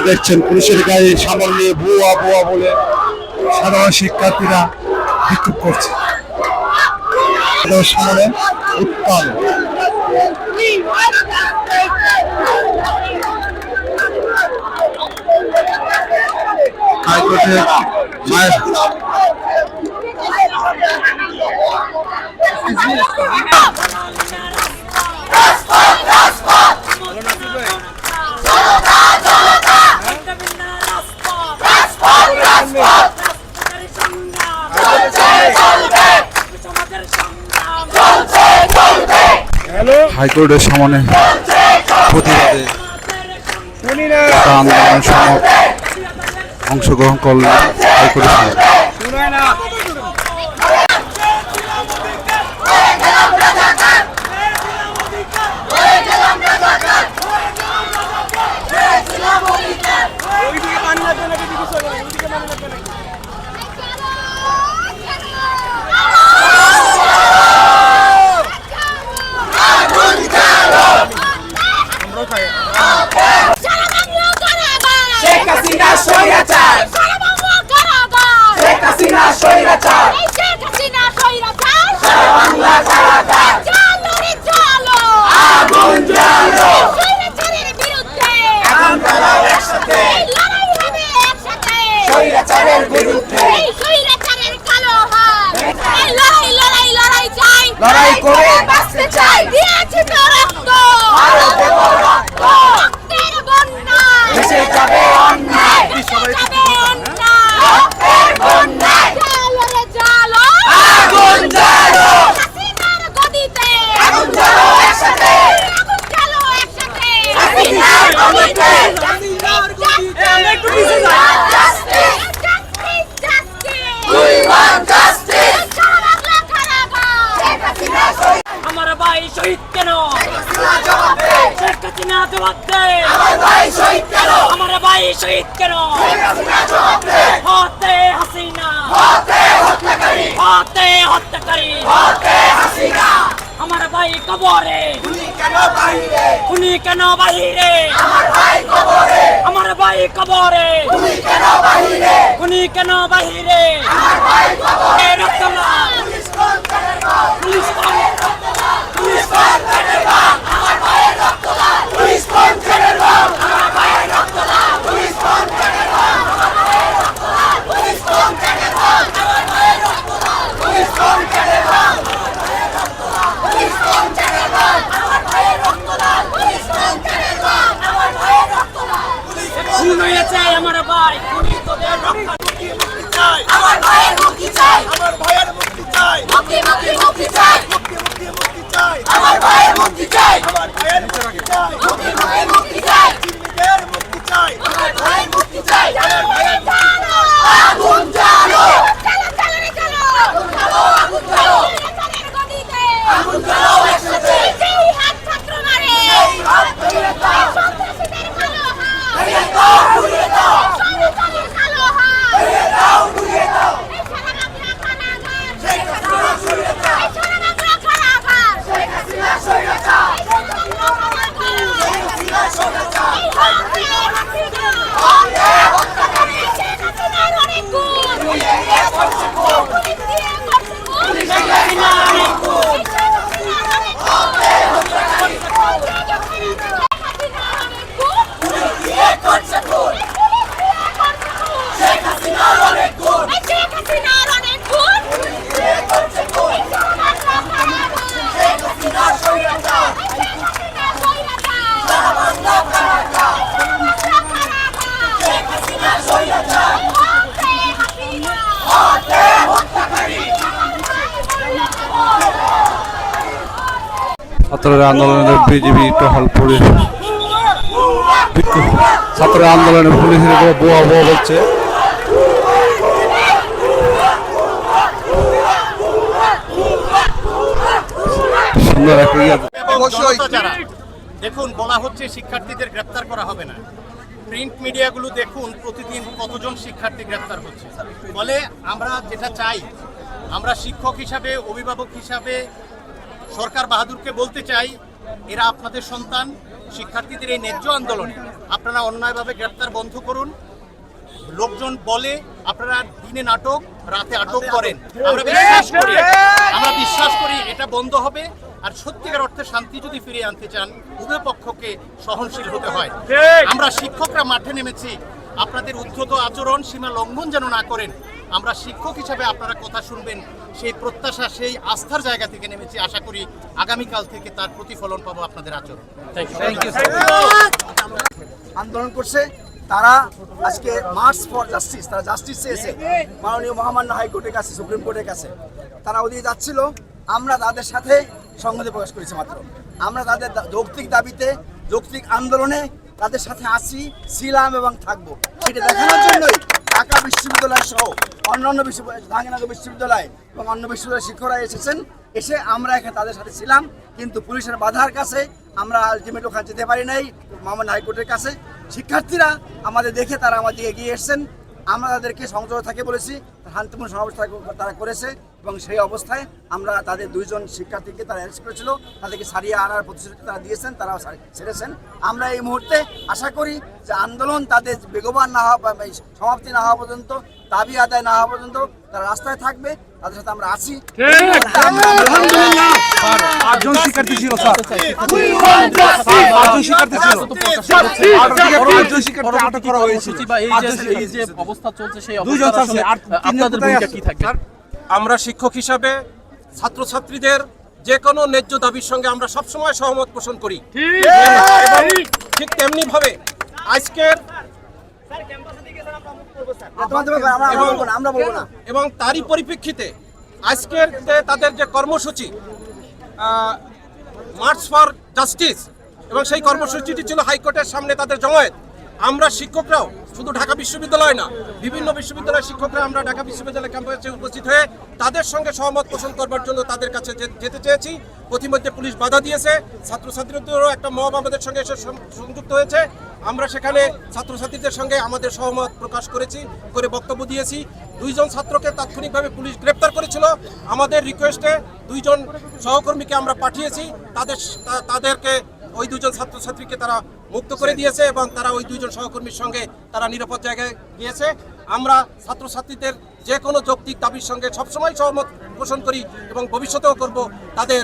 দেখছেন পুলিশের গায়ে সামল নিয়ে বুয়া বুয়া বলে সাধারণ শিক্ষার্থীরা বিক্ষোভ করছে। সামনে উত্তাল হাইকোর্টে মায়ের হাইকোর্টের সামনে প্রতিবাদে আন্দোলনের সময় অংশগ্রহণ করলেন হাইকোর্টের সামনে। লড়াই করে বাঁচতে চাই, দিয়েছি তো রক্ত, রক্তের বন্যা ভেসে যাবে অন্যায়, রক্তের বন্যায় জালো রে জালো, আগুন জালো, হাসিনার গদিতে আগুন জালো একসাথে, আগুন জালো একসাথে, হাসিনার গদিতে, হাসিনার গদিতে, একটু পিছে যাও, justice justice justice, we want justice, আমার ভাই শহীদ কেন, শেখ হাসিনা জবাব দে, আমার ভাই শহীদ কেন, আমার ভাই শহীদ কেন, হতে হাসিনা, হতে হত্যাকারী, হতে হত্যাকারী, হতে হাসিনা, আমার ভাই কবরে, খুনি কেন বাহিরে, খুনি কেন বাহিরে, আমার ভাই কবরে, আমার ভাই কবরে, খুনি কেন বাহিরে, খুনি কেন বাহিরে, আমার ভাই কবরে, রক্ত লাল, পুলিশ কোন করে বাল, পুলিশ কোন, পুলিশ কোন করে বাল, আমার ভাইয়ের রক্ত লাল, পুলিশ কোন করে বাল, আমার ভাইয়ের রক্ত লাল, পুলিশ কোন করে বাল, আমার ভাইয়ের রক্ত লাল, পুলিশ কোন করে বাল, আমার ভাইয়ের রক্ত লাল, পুলিশ কোন করে বাল, পুলিশ কোন করে বাল, আমার ভাইয়ের রক্ত লাল, পুলিশ কোন করে বাল, আমার ভাইয়ের রক্ত লাল, খুন হয়েছে আমার ভাই, খুনি তোদের রক্ত মুক্তি চাই, আমার ভাইয়ের মুক্তি চাই, আমার ভাইয়ের মুক্তি চাই, মুক্তি মুক্তি মুক্তি চাই, মুক্তি চাই, আমার ভাইয়ের মুক্তি চাই, আমার ভাইয়ের মুক্তি চাই, মুক্তি মুক্তি মুক্তি চাই, চিন্নিদের মুক্তি চাই, আমার ভাইয়ের মুক্তি চাই, আমার ভাইয়ের মুক্তি আগুন জ্বালো, জ্বালো জ্বালো রে জ্বালো, আগুন জ্বালো, আগুন জ্বালো, জ্বালের গদিতে আগুন জ্বালো একসাথে, যেই হাত ছাত্র মারে, এই হাত ধরে দাও, সন্ত্রাসীদের কালো হাত ধরে দাও, ঘুরিয়ে দাও, সন্ত্রাসীদের কালো হাত ধরে দাও, ঘুরিয়ে দাও, এই সারা বাংলা কারাগার, শেখ হাসিনা সৈরাচার, এই সারা বাংলা কারাগার, শেখ হাসিনা সৈরাচার, এই সারা বাংলা কারাগার, শেখ হাসিনা সৈরাচার, এই হত্যা হাসিনা, হত্যা হত্যাকারী, শেখ হাসিনার অনেক গুণ, পুলিশ দিয়ে করছে খুন, পুলিশ দিয়ে করছে খুন, পুলিশ দিয়ে অনেক গুণ, শেখ হাসিনার অনেক গুণ, হত্যা হত্যাকারী, শেখ হাসিনার অনেক গুণ, পুলিশ দিয়ে করছে খুন, পুলিশ দিয়ে করছে খুন, শেখ হাসিনার অনেক গুণ, শেখ হাসিনার অনেক গুণ, পুলিশ দিয়ে করছে খুন, শেখ হাসিনা সৈরাচার, শেখ হাসিনা সৈরাচার, সারা বাংলা কারাগার, শেখ হাসিনা সৈরাচার, হত্যা হাসিনা, হত্যা হত্যাকারী, ছাত্রদের আন্দোলনের বিজেপি টহল পুলিশ ছাত্রদের আন্দোলনে পুলিশের উপর বোয়া বোয়া বলছে। সুন্দর একটা অবশ্যই দেখুন, বলা হচ্ছে শিক্ষার্থীদের গ্রেপ্তার করা হবে না। প্রিন্ট মিডিয়াগুলো দেখুন প্রতিদিন কতজন শিক্ষার্থী গ্রেপ্তার হচ্ছে। ফলে আমরা যেটা চাই, আমরা শিক্ষক হিসাবে, অভিভাবক হিসাবে সরকার বাহাদুরকে বলতে চাই, এরা আপনাদের সন্তান, শিক্ষার্থীদের এই ন্যায্য আন্দোলনে আপনারা অন্যায়ভাবে গ্রেপ্তার বন্ধ করুন। লোকজন বলে আপনারা দিনে নাটক, রাতে আটক করেন। আমরা বিশ্বাস করি এটা বন্ধ হবে। আর সত্যিকার অর্থে শান্তি যদি ফিরিয়ে আনতে চান, উভয় পক্ষকে সহনশীল হতে হয়। আমরা শিক্ষকরা মাঠে নেমেছি, আপনাদের উদ্ধত আচরণ সীমা লঙ্ঘন যেন না করেন। আমরা শিক্ষক হিসাবে আপনারা কথা শুনবেন, সেই প্রত্যাশা, সেই আস্থার জায়গা থেকে নেমেছি। আশা করি আগামীকাল থেকে তার প্রতিফলন পাবো আপনাদের আচরণ। আন্দোলন করছে তারা আজকে মার্চ ফর জাস্টিস, তারা জাস্টিস চেয়েছে মাননীয় মহামান্য হাইকোর্টের কাছে, সুপ্রিম কোর্টের কাছে। তারা ওদিকে যাচ্ছিল, আমরা তাদের সাথে সংহতি প্রকাশ করেছি। মাত্র আমরা তাদের যৌক্তিক দাবিতে, যৌক্তিক আন্দোলনে তাদের সাথে আছি, ছিলাম এবং থাকবো। সেটা দেখানোর জন্যই ঢাকা বিশ্ববিদ্যালয় সহ অন্যান্য জাহাঙ্গীরনগর বিশ্ববিদ্যালয় এবং অন্য বিশ্ববিদ্যালয়ের শিক্ষকরা এসেছেন। এসে আমরা এখানে তাদের সাথে ছিলাম, কিন্তু পুলিশের বাধার কাছে আমরা আলটিমেট ওখানে যেতে পারি নাই, মহামান্য হাইকোর্টের কাছে। শিক্ষার্থীরা আমাদের দেখে তারা আমাদের দিকে এগিয়ে এসছেন। আমরা তাদেরকে সংযত থাকে বলেছি, শান্তিপূর্ণ সমাবেশ তারা করেছে এবং সেই অবস্থায় আমরা তাদের 2 জন শিক্ষার্থীকে তারা অ্যারেস্ট করেছিল, তাদেরকে সারিয়ে আনার প্রতিশ্রুতি তারা দিয়েছেন, তারাও ছেড়েছেন। আমরা এই মুহূর্তে আশা করি যে আন্দোলন তাদের বেগবান না হওয়া, সমাপ্তি না হওয়া পর্যন্ত, দাবি আদায় না হওয়া পর্যন্ত তারা রাস্তায় থাকবে। তাদের সাথে আমরা আছি। আটজন শিক্ষার্থী ছিল স্যার, আটজন শিক্ষার্থী ছিল, আটজন শিক্ষার্থী আটক করা হয়েছিল। এই যে অবস্থা চলছে সেই অবস্থা আসলে আপনাদের ভূমিকা কি থাকবে? আমরা শিক্ষক হিসাবে ছাত্রছাত্রীদের যে কোনো ন্যায্য দাবির সঙ্গে আমরা সবসময় সহমত পোষণ করি। এবং ঠিক তেমনি ভাবে আজকের এবং তারই পরিপ্রেক্ষিতে আজকের তাদের যে কর্মসূচি মার্চ ফর জাস্টিস, এবং সেই কর্মসূচিটি ছিল হাইকোর্টের সামনে তাদের জমায়েত। আমরা শিক্ষকরাও শুধু ঢাকা বিশ্ববিদ্যালয় না, বিভিন্ন বিশ্ববিদ্যালয়ের শিক্ষকরা আমরা ঢাকা বিশ্ববিদ্যালয় ক্যাম্পাসে উপস্থিত হয়ে তাদের সঙ্গে সহমত পোষণ করবার জন্য তাদের কাছে যেতে চেয়েছি। প্রতিমধ্যে পুলিশ বাধা দিয়েছে, ছাত্রছাত্রীদেরও একটা মব আমাদের সঙ্গে এসে সংযুক্ত হয়েছে। আমরা সেখানে ছাত্রছাত্রীদের সঙ্গে আমাদের সহমত প্রকাশ করেছি, করে বক্তব্য দিয়েছি। 2 জন ছাত্রকে তাৎক্ষণিকভাবে পুলিশ গ্রেপ্তার করেছিল। আমাদের রিকোয়েস্টে 2 জন সহকর্মীকে আমরা পাঠিয়েছি, তাদেরকে ওই 2 জন ছাত্রছাত্রীকে তারা মুক্ত করে দিয়েছে এবং তারা ওই 2 জন সহকর্মীর সঙ্গে তারা নিরাপদ জায়গায় গিয়েছে। আমরা ছাত্রছাত্রীদের যে কোনো যৌক্তিক দাবির সঙ্গে সবসময় সহমত পোষণ করি এবং ভবিষ্যতেও করব। তাদের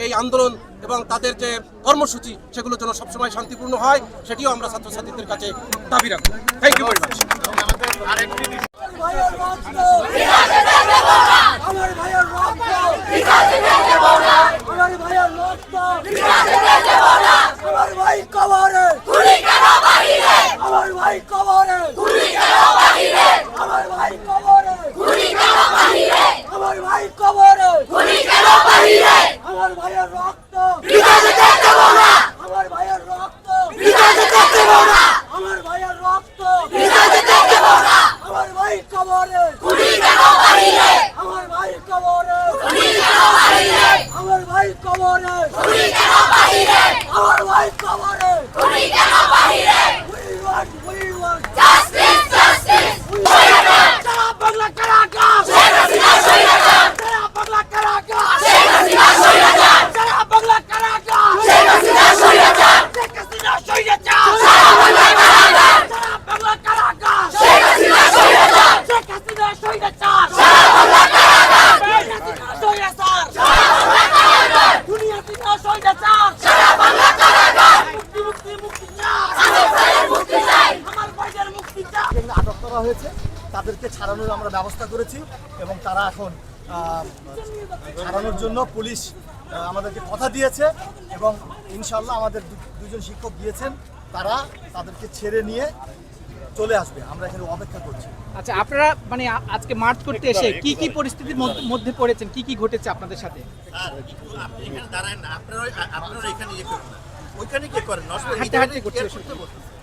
এই আন্দোলন এবং তাদের যে কর্মসূচি সেগুলো যেন সবসময় শান্তিপূর্ণ হয়, সেটিও আমরা ছাত্রছাত্রীদের কাছে দাবি রাখবো। Thank you very much. আটক করা হয়েছে, তাদেরকে ছাড়ানোর আমরা ব্যবস্থা করেছি এবং তারা এখন ছাড়ানোর জন্য পুলিশ আমাদেরকে কথা দিয়েছে এবং ইনশাল্লাহ আমাদের 2 জন শিক্ষক গিয়েছেন, তারা তাদেরকে ছেড়ে নিয়ে চলে আসবে। আমরা এখানে অপেক্ষা করছি। আচ্ছা, আপনারা মানে আজকে মার্চ করতে এসে কি কি পরিস্থিতির মধ্যে পড়েছেন, কি কি ঘটেছে আপনাদের সাথে?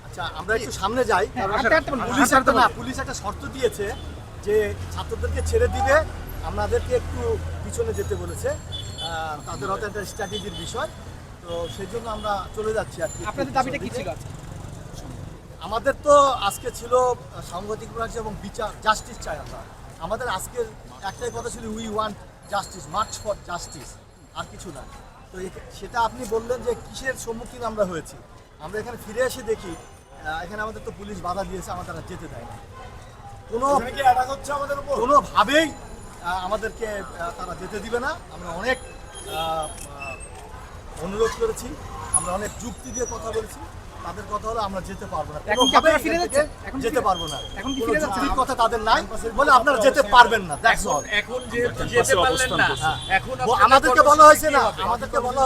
আচ্ছা, আমরা একটু সামনে যাই। পুলিশ একটা শর্ত দিয়েছে যে ছাত্রদেরকে ছেড়ে দিবে, আমাদেরকে একটু পিছনে যেতে বলেছে। তাদের হয়তো একটা স্ট্র্যাটেজির বিষয়, তো সেই জন্য আমরা চলে যাচ্ছি আর কি। আপনাদের দাবিটা কি ছিল? আমাদের তো আজকে ছিল সাংবাদিক প্রকাশ এবং বিচার, জাস্টিস চাই আমরা। আমাদের আজকের একটাই কথা ছিল, we want justice, march for justice, আর কিছু না। তো সেটা আপনি বললেন যে কিসের সম্মুখীন আমরা হয়েছি। আমরা এখানে ফিরে এসে দেখি এখানে আমাদের তো পুলিশ বাধা দিয়েছে, আমাদের আর যেতে দেয় না। কোনোভাবেই আমাদেরকে তারা যেতে দিবে না। আমরা অনেক অনুরোধ করেছি, আমরা অনেক যুক্তি দিয়ে কথা বলেছি, তাদের কথা হলো আমরা যেতে পারবো না, এখন কি আপনারা ফিরে যাচ্ছেন? যেতে পারবো না। এখন কি কোনো ফিরে যাচ্ছেন? যুক্তির কথা তাদের নাই বলে আপনারা যেতে পারবেন না। That's all. এখন যে যেতে পারলেন না, এখন আমাদেরকে বলা হয়েছে না, আমাদেরকে বলা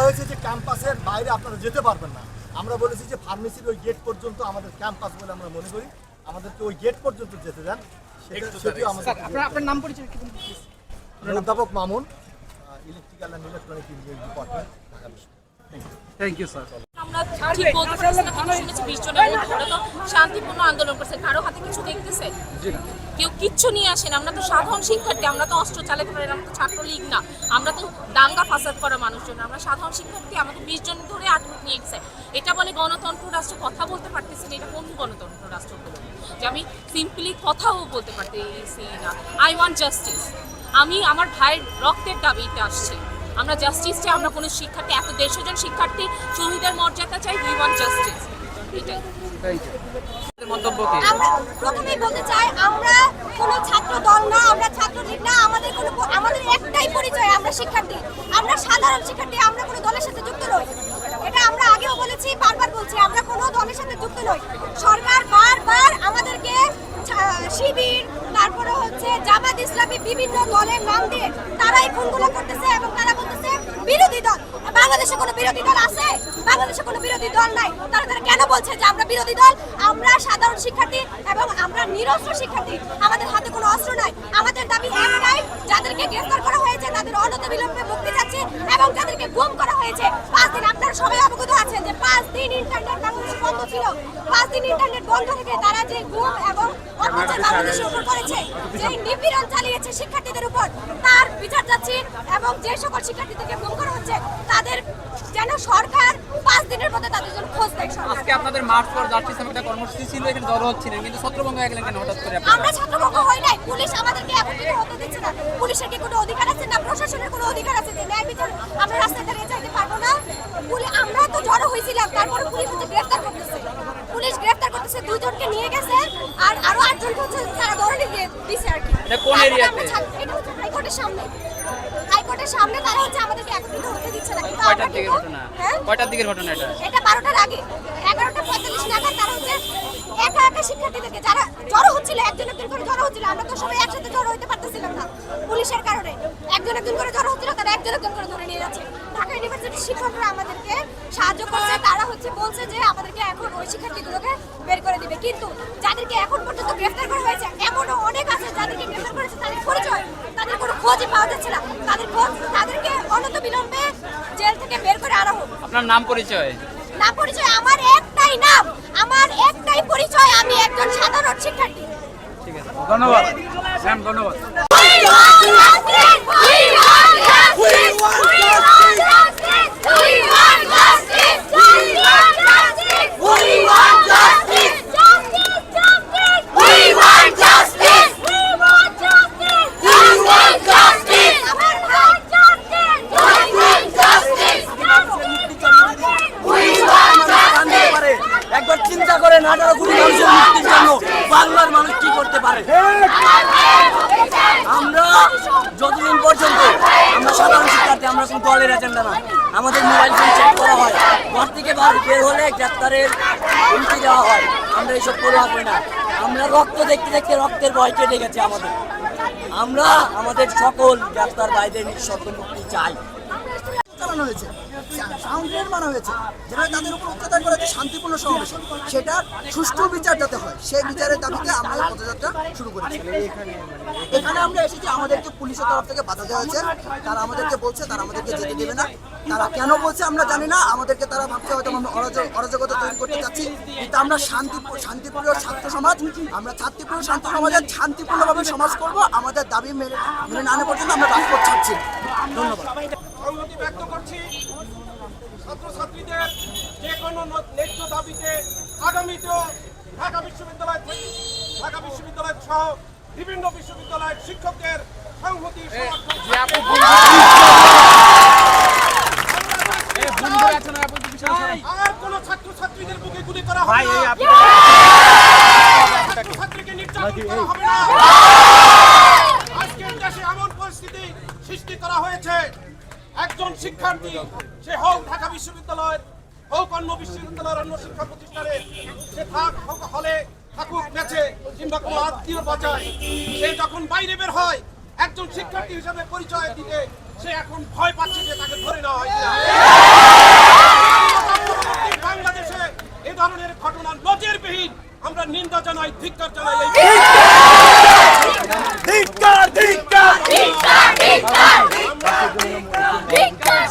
হয়েছে যে ক্যাম্পাসের বাইরে আপনারা যেতে পারবেন না। আমরা বলেছি যে ফার্মেসির ওই গেট পর্যন্ত আমাদের ক্যাম্পাস বলে আমরা মনে করি, আমাদেরকে ওই গেট পর্যন্ত যেতে দেন। সেটিও আমাদের। স্যার আপনার নাম পরিচয় কি বলুন প্লিজ? অধ্যাপক Mamun, electrical and electronic engineering department, Dhaka বিশ্ববিদ্যালয়। Thank you sir. আমরা ঠিক বলতে পারছি না, কিন্তু শুনেছি 20 জনের মধ্যে ওরা তো শান্তিপূর্ণ আন্দোলন করছে। কারো হাতে কিছু দেখতেছে? কেউ কিচ্ছু নিয়ে আসেন। আমরা তো সাধারণ শিক্ষার্থী, আমরা তো অস্ত্র চালাতে পারি না, আমরা তো ছাত্রলীগ না, আমরা তো দাঙ্গা ফাসাদ করা মানুষজন, আমরা সাধারণ শিক্ষার্থী। আমাদের 20 জন ধরে আটক নিয়ে গেছে। এটা বলে গণতন্ত্র রাষ্ট্র, কথা বলতে পারতেছি না। এটা কোন গণতন্ত্র রাষ্ট্র বলে যে আমি সিম্পলি কথাও বলতে পারতেছি না? I want justice. আমি আমার ভাইয়ের রক্তের দাবিতে আসছি। আমরা জাস্টিস চাই। আমরা কোনো শিক্ষার্থী, এত 150 জন শিক্ষার্থী শহীদের মর্যাদা চাই। We want justice. এটাই মন্তব্য কি? আমরা প্রথমেই বলতে চাই, আমরা কোনো ছাত্র দল না, আমরা ছাত্রলীগ না। আমাদের একটাই পরিচয়, আমরা শিক্ষার্থী, আমরা সাধারণ শিক্ষার্থী। আমরা কোনো দলের সাথে যুক্ত নই। এটা আমরা আগেও বলেছি, বারবার বলছি, আমরা কোনো দলের সাথে যুক্ত নই। সরকার বারবার আমাদেরকে শিবির, তারপরে হচ্ছে জামাত ইসলামী, বিভিন্ন দলের নাম দিয়ে তারাই খুনগুলো করতেছে এবং তারা বলতেছে বিরোধী দল। বাংলাদেশে কোনো বিরোধী দল আছে? বাংলাদেশে কোনো বিরোধী দল নাই। তারা কেন বলছে যে আমরা বিরোধী দল? আমরা সাধারণ শিক্ষার্থী এবং আমরা নিরস্ত্র শিক্ষার্থী। আমাদের হাতে কোনো অস্ত্র নাই। আমাদের দাবি একটাই, যাদেরকে গ্রেফতার করা হয়েছে তাদের অনতিবিলম্বে মুক্তি চাচ্ছে এবং যাদেরকে গুম করা হয়েছে 5 দিন, আপনারা সবাই অবগত আছেন যে 5 দিন ইন্টারনেট বাংলাদেশে বন্ধ ছিল। 5 দিন ইন্টারনেট বন্ধ থেকে তারা যে গুম এবং অত্যাচার বাংলাদেশের উপর করেছে, যে নিপীড়ন চালিয়েছে শিক্ষার্থীদের উপর, তার বিচার চাচ্ছি। এবং যে সকল শিক্ষার্থীদেরকে গুম করা হচ্ছে তাদের যেন সরকার 5 দিনের মধ্যে তাদের জন্য খোঁজ দেয়। আজকে আপনাদের মার্চ ফর জাস্টিস নামে একটা কর্মসূচি ছিল, এখানে জড়ো হচ্ছিলেন, কিন্তু ছত্রভঙ্গ হয়ে গেলেন কেন হঠাৎ করে? আমরা ছাত্রভঙ্গ হই নাই, পুলিশ আমাদেরকে একত্রিত হতে দিচ্ছে না। পুলিশের কি কোনো অধিকার আছে? না প্রশাসনের কোনো অধিকার আছে যে ন্যায় বিচার আমরা রাস্তায় দাঁড়িয়ে চাইতে পারবো না? আমরা তো জড়ো হয়েছিলাম, তারপরে পুলিশ হচ্ছে গ্রেফতার করতেছে। পুলিশ গ্রেফতার করতেছে, 2 জনকে নিয়ে গেছে, আর আরো 8 জনকে হচ্ছে তারা ধরে নিয়ে দিছে আর কি। এটা কোন এরিয়াতে? এটা হচ্ছে হাইকোর্টের সামনে। হাইকোর্টের সামনে তারা হচ্ছে আমাদেরকে একত্রিত হতে দিচ্ছে না। কিন্তু কয়টার দিকের ঘটনা? হ্যাঁ, কয়টার দিকের ঘটনা এটা? এটা 12টার আগে, 11:45 নাগাদ তারা হচ্ছে একা একা শিক্ষার্থীদেরকে যারা জড়ো হচ্ছিল, একজন একজন করে জড়ো হচ্ছিল, আমরা তো সবাই একসাথে জড়ো হতে পারতেছিলাম না পুলিশের কারণে। একজন একজন করে জড়ো হচ্ছিল, তারা একজন একজন করে ধরে নিয়ে যাচ্ছে। ঢাকা ইউনিভার্সিটির শিক্ষকরা আমাদেরকে সাহায্য করছে, তারা হচ্ছে বলছে যে আমাদেরকে এখন ওই শিক্ষার্থীগুলোকে বের করে দিবে। কিন্তু যাদেরকে এখন পর্যন্ত গ্রেফতার করা হয়েছে, এমনও অনেক আছে যাদেরকে গ্রেফতার করেছে, তাদের পরিচয়, তাদের কোনো খোঁজই পাওয়া যাচ্ছে না। তাদেরকে অনতিবিলম্বে জেল থেকে বের করে আনা হোক। আপনার নাম পরিচয়? না পরিচয়, আমার একটাই নাম, আমার একটাই পরিচয়, আমি একজন সাধারণ শিক্ষার্থী। ঠিক আছে, ধন্যবাদ ম্যাম, ধন্যবাদ। একবার চিন্তা করেন 18 কোটি মানুষের মুক্তির জন্য বাংলার মানুষ কি করতে পারে। আমরা যতদিন পর্যন্ত আমরা সাধারণ শিক্ষার্থী, আমরা কোনো দলের এজেন্ডা না। আমাদের মোবাইল ফোন চেক করা হয়, ঘর থেকে বের হলে গ্রেপ্তারের হুমকি দেওয়া হয়। আমরা এইসব পড়া করি না। আমরা রক্ত দেখতে দেখতে রক্তের ভয় কেটে গেছে আমাদের। আমরা আমাদের সকল গ্রেপ্তার ভাইদের নিঃশর্ত মুক্তি চাই। চালানো হয়েছে, সাউন্ড গ্রেনেড মারা হয়েছে, যেটা তাদের উপর অত্যাচার করা হচ্ছে শান্তিপূর্ণ সমাবেশ, সেটার সুষ্ঠু বিচার যাতে হয় সেই বিচারের দাবিতে আমরা পদযাত্রা শুরু করেছি। এখানে আমরা এসেছি, আমাদেরকে পুলিশের তরফ থেকে বাধা দেওয়া হয়েছে। তারা আমাদেরকে বলছে তারা আমাদেরকে যেতে দেবে না। তারা কেন বলছে আমরা জানি না। আমাদেরকে তারা ভাবছে হয়তো আমরা অরাজকতা তৈরি করতে চাচ্ছি, কিন্তু আমরা শান্তিপ্রিয় ছাত্র সমাজ, আমরা ছাত্রপ্রিয় ছাত্র সমাজের শান্তিপূর্ণভাবে সমাজ করব। আমাদের দাবি মেনে না আনা পর্যন্ত আমরা রাজপথ ছাড়ছি। ধন্যবাদ। সংহতি ব্যক্ত করছি ছাত্রছাত্রীদের যে কোনো ন্যায্য দাবিতে আগামীতেও ঢাকা বিশ্ববিদ্যালয় সহ বিভিন্ন বিশ্ববিদ্যালয়ের শিক্ষকদের সংহতি সমর্থন আর কোন ছাত্রছাত্রীদের বুকে গুলি করা হবে না। ছাত্রছাত্রীকে নির্যাতন করা হবে না। আজকের দেশে এমন পরিস্থিতি সৃষ্টি করা হয়েছে, একজন শিক্ষার্থী, সে হোক ঢাকা বিশ্ববিদ্যালয়ের, হোক অন্য বিশ্ববিদ্যালয়ের অন্য শিক্ষা প্রতিষ্ঠানে, সে হলে থাকুক বেঁচে কিংবা কোনো আত্মীয় বাঁচায়, সে যখন বাইরে বের হয় একজন শিক্ষার্থী হিসেবে পরিচয় দিতে সে এখন ভয় পাচ্ছে যে তাকে ধরে নেওয়া হয়। বাংলাদেশে এ ধরনের ঘটনা নজিরবিহীন, আমরা নিন্দা জানাই, ধিক্কার জানাই। ধিক্কার ধিক্কার ধিক্কার ধিক্কার ধিক্কার ধিক্কার